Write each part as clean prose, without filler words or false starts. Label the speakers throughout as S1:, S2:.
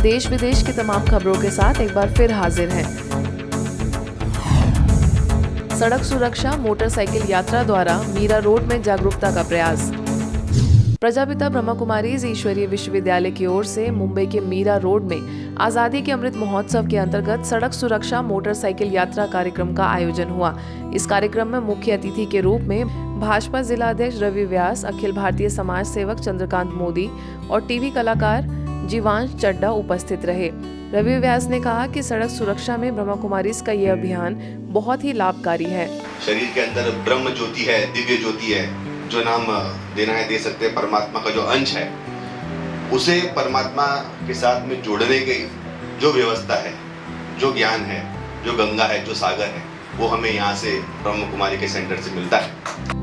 S1: देश विदेश की तमाम खबरों के साथ एक बार फिर हाजिर हैं। सड़क सुरक्षा मोटरसाइकिल यात्रा द्वारा मीरा रोड में जागरूकता का प्रयास। प्रजापिता ब्रह्मा कुमारीज ईश्वरीय विश्वविद्यालय की ओर से मुंबई के मीरा रोड में आजादी के अमृत महोत्सव के अंतर्गत सड़क सुरक्षा मोटरसाइकिल यात्रा कार्यक्रम का आयोजन हुआ। इस कार्यक्रम में मुख्य अतिथि के रूप में भाजपा जिला अध्यक्ष रवि व्यास, अखिल भारतीय समाज सेवक चंद्रकांत मोदी और टीवी कलाकार जीवांश चड्डा उपस्थित रहे। रवि व्यास ने कहा कि सड़क सुरक्षा में ब्रह्मा कुमारीज का ये अभियान बहुत ही लाभकारी है।
S2: शरीर के अंदर ब्रह्म ज्योति है, दिव्य ज्योति है, जो नाम देना है दे सकते हैं। परमात्मा का जो अंश है उसे परमात्मा के साथ में जोड़ने की जो व्यवस्था है, जो ज्ञान है, जो गंगा है, जो सागर है, वो हमें यहाँ से ब्रह्मा कुमारी के सेंटर से मिलता है।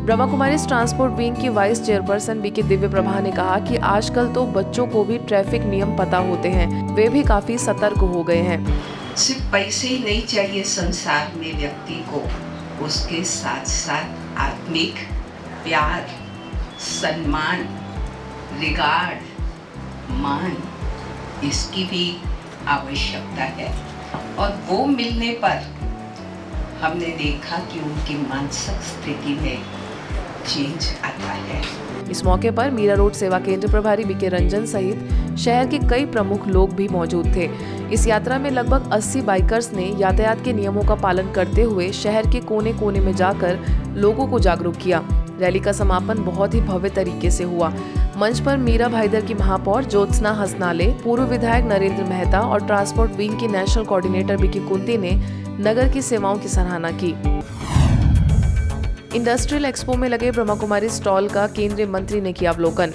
S1: ब्रह्मा कुमारीज ट्रांसपोर्ट विंग की vice chairperson BK Divya Prabha ने कहा कि आजकल तो बच्चों को भी ट्रैफिक नियम पता होते हैं, वे भी काफी सतर्क हो गए हैं।
S3: सिर्फ पैसे ही नहीं चाहिए संसार में व्यक्ति को, उसके साथ साथ आत्मिक प्यार, सम्मान, रिगार्ड, मान, इसकी भी आवश्यकता है। और वो मिलने पर हमने देखा कि उनकी मानसिक स्थिति में चेंज आता है।
S1: इस मौके पर मीरा रोड सेवा केंद्र प्रभारी बीके रंजन सहित शहर के कई प्रमुख लोग भी मौजूद थे। इस यात्रा में लगभग 80 बाइकर्स ने यातायात के नियमों का पालन करते हुए शहर के कोने कोने में जाकर लोगों को जागरूक किया। रैली का समापन बहुत ही भव्य तरीके से हुआ। मंच पर मीरा भाईदर की महापौर ज्योत्सना हसनाले, पूर्व विधायक नरेंद्र मेहता और ट्रांसपोर्ट विंग की नेशनल कोऑर्डिनेटर बीके कुंती ने नगर की सेवाओं की सराहना की। इंडस्ट्रियल एक्सपो में लगे ब्रह्मा कुमारी स्टॉल का केंद्रीय मंत्री ने किया अवलोकन।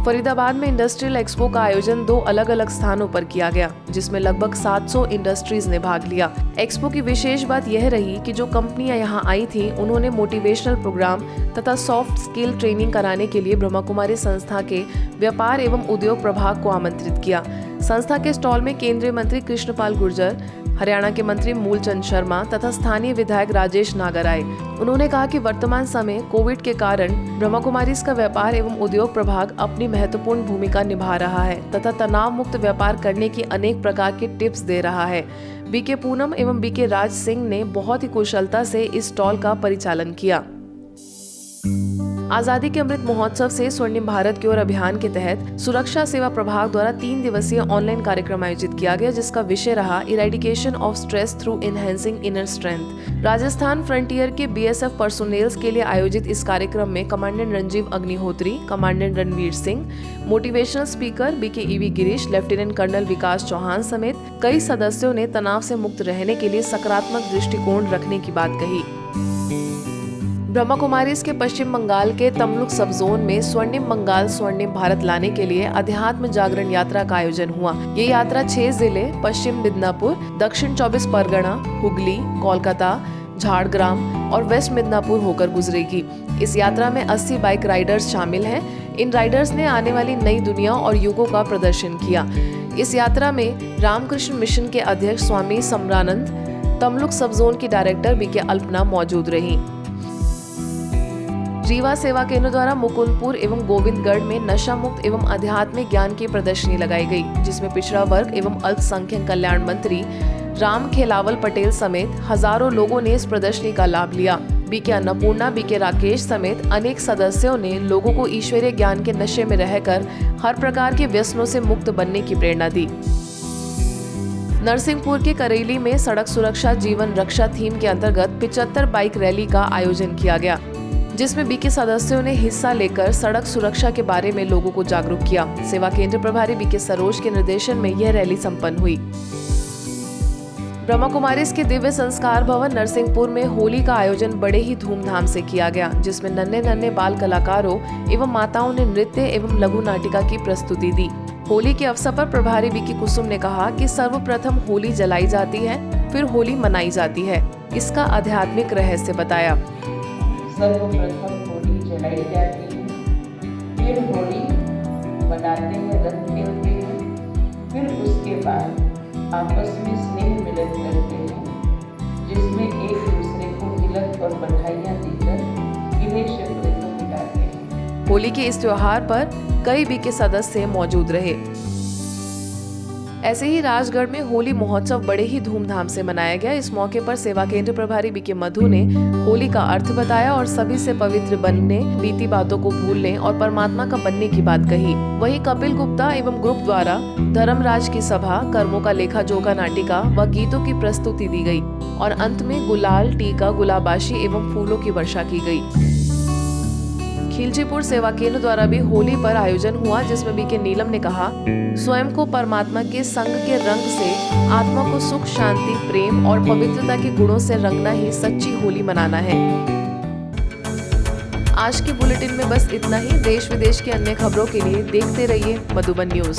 S1: फरीदाबाद में इंडस्ट्रियल एक्सपो का आयोजन 2 अलग अलग स्थानों पर किया गया, जिसमें लगभग 700 इंडस्ट्रीज ने भाग लिया। एक्सपो की विशेष बात यह रही कि जो कंपनियां यहां आई थीं, उन्होंने मोटिवेशनल प्रोग्राम तथा सॉफ्ट स्किल ट्रेनिंग कराने के लिए ब्रह्मा कुमारी संस्था के व्यापार एवं उद्योग प्रभाग को आमंत्रित किया। संस्था के स्टॉल में केंद्रीय मंत्री कृष्णपाल गुर्जर, हरियाणा के मंत्री मूलचंद शर्मा तथा स्थानीय विधायक राजेश नागर आए। उन्होंने कहा कि वर्तमान समय कोविड के कारण ब्रह्मा कुमारीज का व्यापार एवं उद्योग प्रभाग अपनी महत्वपूर्ण भूमिका निभा रहा है तथा तनाव मुक्त व्यापार करने की अनेक प्रकार के टिप्स दे रहा है। बीके पूनम एवं बीके राज सिंह ने बहुत ही कुशलता से इस स्टॉल का परिचालन किया। आजादी के अमृत महोत्सव से स्वर्णिम भारत की ओर अभियान के तहत सुरक्षा सेवा प्रभाग द्वारा 3 दिवसीय ऑनलाइन कार्यक्रम आयोजित किया गया, जिसका विषय रहा eradication of stress through enhancing inner strength. Rajasthan frontier के बीएसएफ पर्सोनेल्स के लिए आयोजित इस कार्यक्रम में commandant Ranjeev Agnihotri, commandant Ranveer Singh, motivational speaker BK EV Girish, lieutenant colonel Vikas Chauhan समेत कई सदस्यों ने तनाव से मुक्त रहने के लिए सकारात्मक दृष्टिकोण रखने की बात कही। ब्रह्मा कुमारीज के पश्चिम बंगाल के तमलुक सब जोन में स्वर्णिम बंगाल स्वर्णिम भारत लाने के लिए अध्यात्म जागरण यात्रा का आयोजन हुआ। ये यात्रा 6 जिले पश्चिम मिदनापुर, दक्षिण 24 परगना, हुगली, कोलकाता, झारग्राम और वेस्ट मिदनापुर होकर गुजरेगी। इस यात्रा में 80 बाइक राइडर्स शामिल हैं। इन राइडर्स ने आने वाली नई दुनिया और युगों का प्रदर्शन किया। इस यात्रा में रामकृष्ण मिशन के अध्यक्ष स्वामी समरानंद, तमलुक सब जोन की डायरेक्टर बीके अल्पना मौजूद रही। रीवा सेवा केंद्र द्वारा मुकुंदपुर एवं गोविंदगढ़ में नशा मुक्त एवं आध्यात्मिक ज्ञान की प्रदर्शनी लगाई गई, जिसमें पिछड़ा वर्ग एवं अल्पसंख्यक कल्याण मंत्री राम खेलावल पटेल समेत हजारों लोगों ने इस प्रदर्शनी का लाभ लिया। बीके अन्नपूर्णा, बीके राकेश समेत अनेक सदस्यों ने लोगों को ईश्वरीय ज्ञान के नशे में रहकर हर प्रकार के व्यसनों से मुक्त बनने की प्रेरणा दी। नरसिंहपुर के करेली में सड़क सुरक्षा जीवन रक्षा थीम के अंतर्गत 75 बाइक रैली का आयोजन किया गया, जिसमें बीके सदस्यों ने हिस्सा लेकर सड़क सुरक्षा के बारे में लोगों को जागरूक किया। सेवा केंद्र प्रभारी बीके सरोज के निर्देशन में यह रैली संपन्न हुई। ब्रह्मा कुमारीज के दिव्य संस्कार भवन नरसिंहपुर में होली का आयोजन बड़े ही धूमधाम से किया गया, जिसमें नन्हे नन्हे बाल कलाकारों एवं माताओं ने नृत्य एवं लघु नाटिका की प्रस्तुति दी। होली के अवसर पर प्रभारी बीके कुसुम ने कहा कि सर्वप्रथम होली जलाई जाती है, फिर होली मनाई जाती है। इसका आध्यात्मिक रहस्य बताया।
S4: सर्वप्रथम होली जलाई जाती है, फिर होली मनाते हैं, रंग खेलते हैं, फिर उसके बाद आपस में स्नेह मिलन करते हैं, जिसमें एक दूसरे को तिलक और बधाइयाँ देकर गिले शिकवे को मिटाते हैं।
S1: होली के इस त्योहार पर कई बीके सदस्य मौजूद रहे। ऐसे ही राजगढ़ में होली महोत्सव बड़े ही धूमधाम से मनाया गया। इस मौके पर सेवा केंद्र प्रभारी बीके मधु ने होली का अर्थ बताया और सभी से पवित्र बनने, बीती बातों को भूलने और परमात्मा का बनने की बात कही। वहीं कपिल गुप्ता एवं ग्रुप द्वारा धर्मराज की सभा, कर्मों का लेखा जोखा नाटिका व गीतों की प्रस्तुति दी गई और अंत में गुलाल, टीका, गुलाबाशी एवं फूलों की वर्षा की गई। खिलचीपुर सेवा केंद्र द्वारा भी होली पर आयोजन हुआ, जिसमें बीके नीलम ने कहा, स्वयं को परमात्मा के संग के रंग से आत्मा को सुख, शांति, प्रेम और पवित्रता के गुणों से रंगना ही सच्ची होली मनाना है। आज के बुलेटिन में बस इतना ही। देश विदेश की अन्य खबरों के लिए देखते रहिए मधुबन न्यूज।